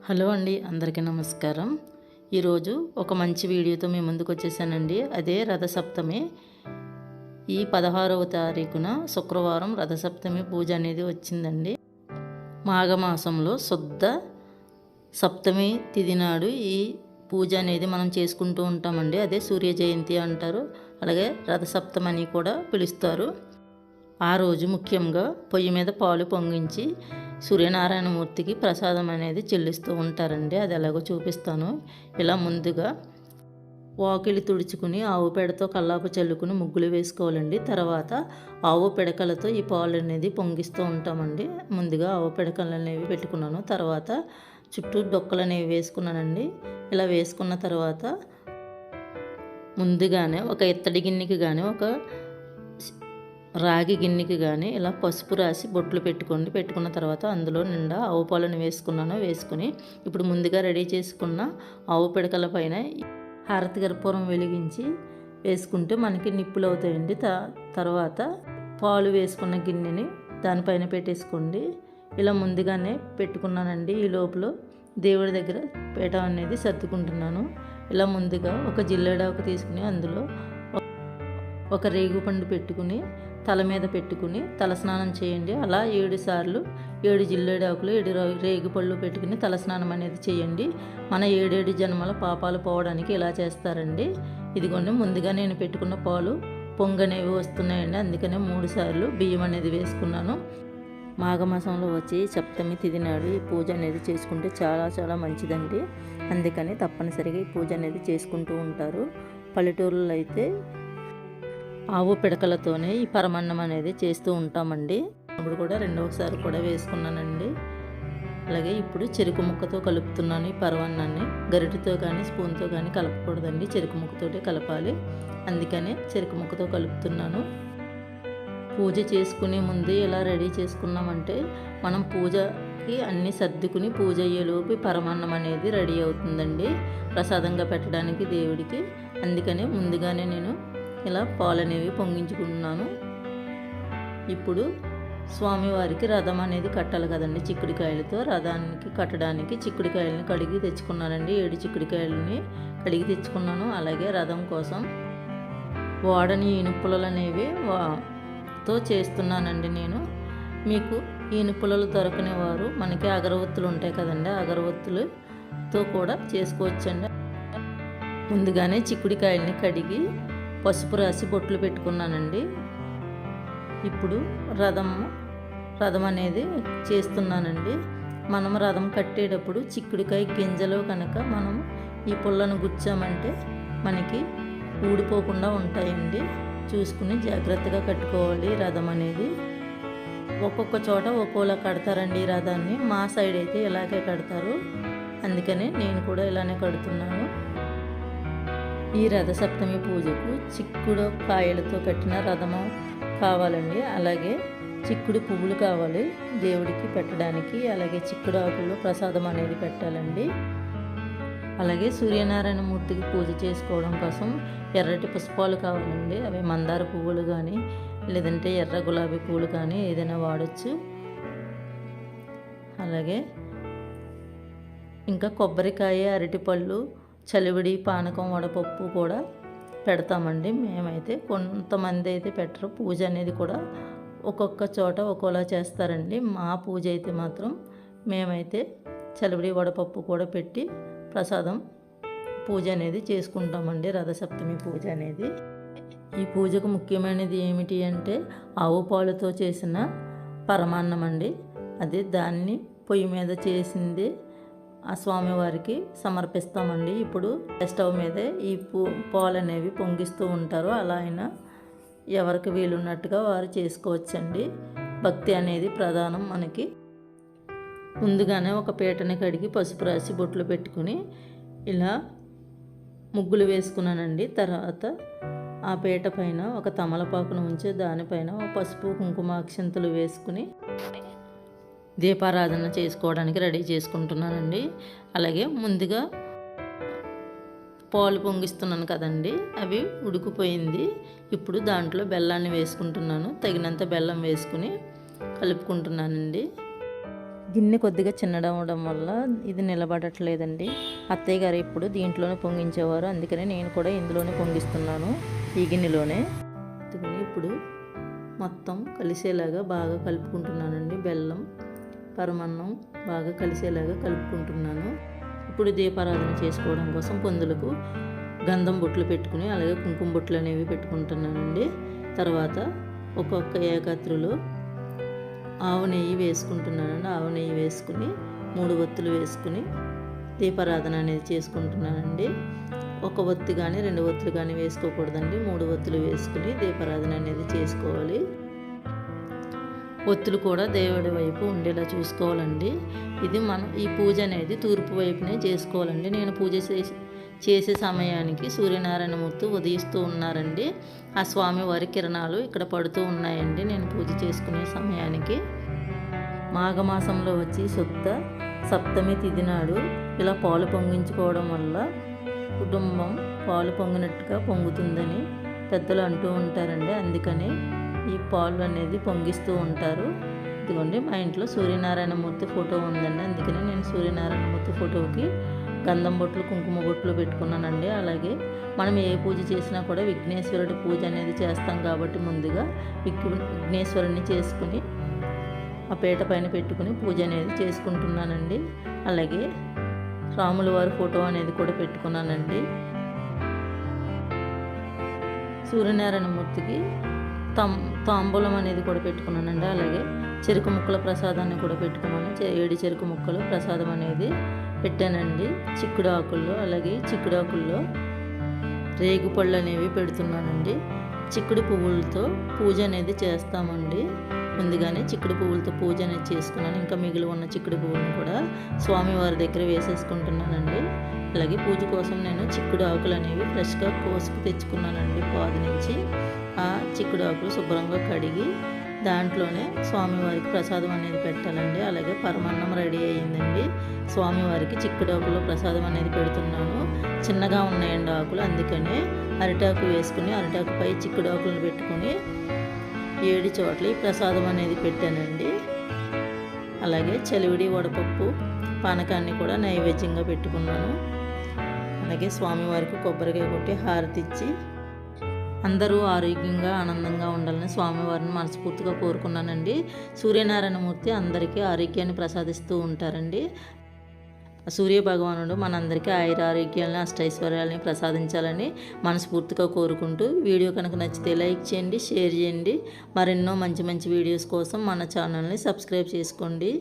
Hello అండి, అందరికీ నమస్కారం. ఈరోజు ఒక మంచి వీడియోతో మీ ముందుకు వచ్చేసానండి. అదే రథసప్తమి. ఈ 16వ తారీఖున శుక్రవారం రథసప్తమి పూజ అనేది వచ్చిందండి. మాఘమాసంలో శుద్ధ సప్తమి తిథి నాడు ఈ పూజ అనేది మనం చేసుకుంటూ ఉంటామండి. అదే సూర్య జయంతి అంటారు, అలాగే రథసప్తమి అని కూడా పిలుస్తారు. ఆ రోజు ముఖ్యంగా పొయ్యి మీద పాలు పొంగించి సూర్యనారాయణమూర్తికి ప్రసాదం అనేది చెల్లిస్తూ ఉంటారండి. అది ఎలాగో చూపిస్తాను. ఇలా ముందుగా వాకిలి తుడుచుకుని ఆవు పేడతో కల్లాపు చల్లుకుని ముగ్గులు వేసుకోవాలండి. తర్వాత ఆవు పిడకలతో ఈ పాలు అనేది పొంగిస్తూ ఉంటామండి. ముందుగా ఆవు పిడకలు అనేవి పెట్టుకున్నాను. తర్వాత చుట్టూ డొక్కలు అనేవి వేసుకున్నానండి. ఇలా వేసుకున్న తర్వాత ముందుగానే ఒక ఇత్తడి గిన్నెకి కానీ ఒక రాగి గిన్నెకి కానీ ఇలా పసుపు రాసి బొట్లు పెట్టుకున్న తర్వాత అందులో నిండా ఆవు పాలను వేసుకుని ఇప్పుడు ముందుగా రెడీ చేసుకున్న ఆవు పిడకల పైన హారతి కర్పూరం వెలిగించి వేసుకుంటే మనకి నిప్పులు అవుతాయండి. తర్వాత పాలు వేసుకున్న గిన్నెని దానిపైన పెట్టేసుకోండి. ఇలా ముందుగానే పెట్టుకున్నానండి. ఈ లోపల దేవుడి దగ్గర పీట అనేది సర్దుకుంటున్నాను. ఇలా ముందుగా ఒక జిల్లేడాకు తీసుకుని అందులో ఒక రేగుపండు పెట్టుకుని తల మీద పెట్టుకుని తలస్నానం చేయండి. అలా 7 సార్లు 7 జిల్లేడాకులు 7 రేగుపళ్ళు పెట్టుకుని తలస్నానం అనేది చేయండి. మన 7 జన్మల పాపాలు పోవడానికి ఇలా చేస్తారండి. ఇదిగోండి, ముందుగా నేను పెట్టుకున్న పాలు పొంగనేవి వస్తున్నాయండి. అందుకనే 3 సార్లు బియ్యం అనేది వేసుకున్నాను. మాఘమాసంలో వచ్చి సప్తమి తిథి నాడు ఈ పూజ అనేది చేసుకుంటే చాలా చాలా మంచిదండి. అందుకని తప్పనిసరిగా ఈ పూజ అనేది చేసుకుంటూ ఉంటారు. పల్లెటూరులో అయితే ఆవు పిడకలతోనే ఈ పరమాన్నం అనేది చేస్తూ ఉంటామండి. ఇప్పుడు కూడా రెండవసారి కూడా వేసుకున్నానండి. అలాగే ఇప్పుడు చెరుకు ముక్కతో కలుపుతున్నాను ఈ పరమాన్నాన్ని. గరిటెతో కానీ స్పూన్తో కానీ కలపకూడదండి, చెరుకు ముక్కతోటే కలపాలి. అందుకనే చెరుకు ముక్కతో కలుపుతున్నాను. పూజ చేసుకునే ముందు ఇలా రెడీ చేసుకున్నామంటే మనం పూజకి అన్నీ సర్దుకుని పూజ అయ్యేలోపు పరమాన్నం అనేది రెడీ అవుతుందండి, ప్రసాదంగా పెట్టడానికి దేవుడికి. అందుకనే ముందుగానే నేను ఇలా పాలు అనేవి పొంగించుకుంటున్నాను. ఇప్పుడు స్వామివారికి రథం అనేది కట్టాలి కదండి. చిక్కుడుకాయలతో రథానికి కట్టడానికి చిక్కుడుకాయలని కడిగి తెచ్చుకున్నానండి. 7 చిక్కుడుకాయలని కడిగి తెచ్చుకున్నాను. అలాగే రథం కోసం వాడని ఈనుపులలు అనేవి తో చేస్తున్నానండి నేను. మీకు ఈనుపులలు దొరకని వారు మనకి అగరవత్తులు ఉంటాయి కదండి, అగరవత్తులతో కూడా చేసుకోవచ్చండి. ముందుగానే చిక్కుడుకాయలని కడిగి పసుపు రాసి బొట్లు పెట్టుకున్నానండి. ఇప్పుడు రథం అనేది చేస్తున్నానండి. మనం రథం కట్టేటప్పుడు చిక్కుడుకాయ గింజలో కనుక మనం ఈ పుల్లను గుచ్చామంటే మనకి ఊడిపోకుండా ఉంటాయండి. చూసుకుని జాగ్రత్తగా కట్టుకోవాలి రథం అనేది. ఒక్కొక్క చోట ఒక్కోలా కడతారండి ఈ రథాన్ని. మా సైడ్ అయితే ఇలాగే కడతారు, అందుకనే నేను కూడా ఇలానే కడుతున్నాను. ఈ రథసప్తమి పూజకు చిక్కుడు కాయలతో కట్టిన రథము కావాలండి. అలాగే చిక్కుడు పువ్వులు కావాలి దేవుడికి పెట్టడానికి. అలాగే చిక్కుడు ఆకుల్లో ప్రసాదం అనేది పెట్టాలండి. అలాగే సూర్యనారాయణమూర్తికి పూజ చేసుకోవడం కోసం ఎర్రటి పుష్పాలు కావాలండి. అవి మందార పువ్వులు కానీ లేదంటే ఎర్ర గులాబీ పువ్వులు కానీ ఏదైనా వాడచ్చు. అలాగే ఇంకా కొబ్బరికాయ, అరటిపళ్ళు, చలివిడి, పానకం, వడపప్పు కూడా పెడతామండి. మేమైతే కొంతమంది అయితే పెట్టరు. పూజ అనేది కూడా ఒక్కొక్క చోట ఒక్కోలా చేస్తారండి. మా పూజ అయితే మాత్రం మేమైతే చలివిడి, వడపప్పు కూడా పెట్టి ప్రసాదం పూజ అనేది చేసుకుంటామండి. రథసప్తమి పూజ అనేది ఈ పూజకు ముఖ్యమైనది ఏమిటి అంటే ఆవు పాలుతో చేసిన పరమాన్నం అండి. అదే దాన్ని పొయ్యి మీద చేసింది ఆ స్వామివారికి సమర్పిస్తామండి. ఇప్పుడు స్టవ్ మీదే ఈ పాలు అనేవి పొంగిస్తూ ఉంటారు. అలా అయినా ఎవరికి వీలున్నట్టుగా వారు చేసుకోవచ్చండి. భక్తి అనేది ప్రధానం మనకి. ముందుగానే ఒక పీటని కడిగి పసుపు రాసి బొట్లు పెట్టుకుని ఇలా ముగ్గులు వేసుకున్నానండి. తర్వాత ఆ పీట పైన ఒక తమలపాకును ఉంచి దానిపైన పసుపు కుంకుమ అక్షంతలు వేసుకుని దీపారాధన చేసుకోవడానికి రెడీ చేసుకుంటున్నానండి. అలాగే ముందుగా పాలు పొంగిస్తున్నాను కదండి, అవి ఉడికిపోయింది. ఇప్పుడు దాంట్లో బెల్లాన్ని వేసుకుంటున్నాను. తగినంత బెల్లం వేసుకుని కలుపుకుంటున్నానండి. గిన్నె కొద్దిగా చిన్నడవడం వల్ల ఇది నిలబడట్లేదండి. అత్తయ్య గారు ఇప్పుడు దీంట్లోనే పొంగించేవారు, అందుకని నేను కూడా ఇందులోనే పొంగిస్తున్నాను, ఈ గిన్నెలోనే. ఇప్పుడు మొత్తం కలిసేలాగా బాగా కలుపుకుంటున్నానండి. బెల్లం పరమాన్నం బాగా కలిసేలాగా కలుపుకుంటున్నాను. ఇప్పుడు దీపారాధన చేసుకోవడం కోసం పొందులకు గంధం బొట్లు పెట్టుకుని అలాగే కుంకుమ బొట్లు అనేవి పెట్టుకుంటున్నానండి. తర్వాత ఒక్కొక్క ఏకాత్రులో ఆవు నెయ్యి వేసుకుంటున్నానండి. ఆవు నెయ్యి వేసుకుని 3 ఒత్తులు వేసుకుని దీపారాధన అనేది చేసుకుంటున్నానండి. 1 ఒత్తి కానీ 2 ఒత్తులు కానీ వేసుకోకూడదండి. 3 ఒత్తులు వేసుకుని దీపారాధన అనేది చేసుకోవాలి. ఒత్తులు కూడా దేవుడి వైపు ఉండేలా చూసుకోవాలండి. ఇది మనం ఈ పూజ అనేది తూర్పు వైపునే చేసుకోవాలండి. నేను పూజ చేసే సమయానికి సూర్యనారాయణమూర్తి ఉదయిస్తూ ఉన్నారండి. ఆ స్వామివారి కిరణాలు ఇక్కడ పడుతూ ఉన్నాయండి నేను పూజ చేసుకునే సమయానికి. మాఘమాసంలో వచ్చి శుద్ధ సప్తమి తిథి నాడు ఇలా పాలు పొంగించుకోవడం వల్ల కుటుంబం పాలు పొంగినట్టుగా పొంగుతుందని పెద్దలు అంటూ ఉంటారండి. అందుకని ఈ పాలు అనేది పొంగిస్తూ ఉంటారు. ఇదిగోండి మా ఇంట్లో సూర్యనారాయణమూర్తి ఫోటో ఉందండి, అందుకని నేను సూర్యనారాయణమూర్తి ఫోటోకి గంధం బొట్లు కుంకుమ బొట్లు పెట్టుకున్నానండి. అలాగే మనం ఏ పూజ చేసినా కూడా విఘ్నేశ్వరుడి పూజ అనేది చేస్తాం కాబట్టి ముందుగా విఘ్నేశ్వరుని చేసుకుని ఆ పీట పైన పెట్టుకుని పూజ అనేది చేసుకుంటున్నానండి. అలాగే రాముల వారి ఫోటో అనేది కూడా పెట్టుకున్నానండి. సూర్యనారాయణమూర్తికి తాంబూలం అనేది కూడా పెట్టుకున్నానండి. అలాగే చెరుకు ముక్కల ప్రసాదాన్ని కూడా పెట్టుకున్నాను. 7 చెరుకు ముక్కలు ప్రసాదం అనేది పెట్టానండి చిక్కుడు ఆకుల్లో. అలాగే చిక్కుడు ఆకుల్లో రేగు పళ్ళు అనేవి పెడుతున్నానండి. చిక్కుడు పువ్వులతో పూజ అనేది చేస్తామండి. ముందుగానే చిక్కుడు పువ్వులతో పూజ అనేది చేసుకున్నాను. ఇంకా మిగిలి ఉన్న చిక్కుడు పువ్వులను కూడా స్వామివారి దగ్గర వేసేసుకుంటున్నానండి. అలాగే పూజ కోసం నేను చిక్కుడు ఆకులు అనేవి ఫ్రెష్గా కోసుకు తెచ్చుకున్నానండి పాదు నుంచి. ఆ చిక్కుడు ఆకులు శుభ్రంగా కడిగి దాంట్లోనే స్వామివారికి ప్రసాదం అనేది పెట్టాలండి. అలాగే పరమాన్నం రెడీ అయ్యిందండి. స్వామివారికి చిక్కుడు ఆకులో ప్రసాదం అనేది పెడుతున్నాను. చిన్నగా ఉన్నాయండి ఆకులు, అందుకనే అరిటాకు వేసుకుని అరిటాకుపై చిక్కుడు ఆకులను పెట్టుకుని 7 చోట్ల ఈ ప్రసాదం అనేది పెట్టానండి. అలాగే చలివిడి వడపప్పు పానకాన్ని కూడా నైవేద్యంగా పెట్టుకున్నాను. అలాగే స్వామివారికి కొబ్బరికాయ కొట్టి హారతి ఇచ్చి అందరూ ఆరోగ్యంగా ఆనందంగా ఉండాలని స్వామివారిని మనస్ఫూర్తిగా కోరుకున్నానండి. సూర్యనారాయణమూర్తి అందరికీ ఆరోగ్యాన్ని ప్రసాదిస్తూ ఉంటారండి. సూర్య భగవానుడు మనందరికీ ఆరోగ్యాలని అష్టైశ్వర్యాలని ప్రసాదించాలని మనస్ఫూర్తిగా కోరుకుంటూ వీడియో కనుక నచ్చితే లైక్ చేయండి, షేర్ చేయండి. మరెన్నో మంచి మంచి వీడియోస్ కోసం మన ఛానల్ని సబ్స్క్రైబ్ చేసుకోండి.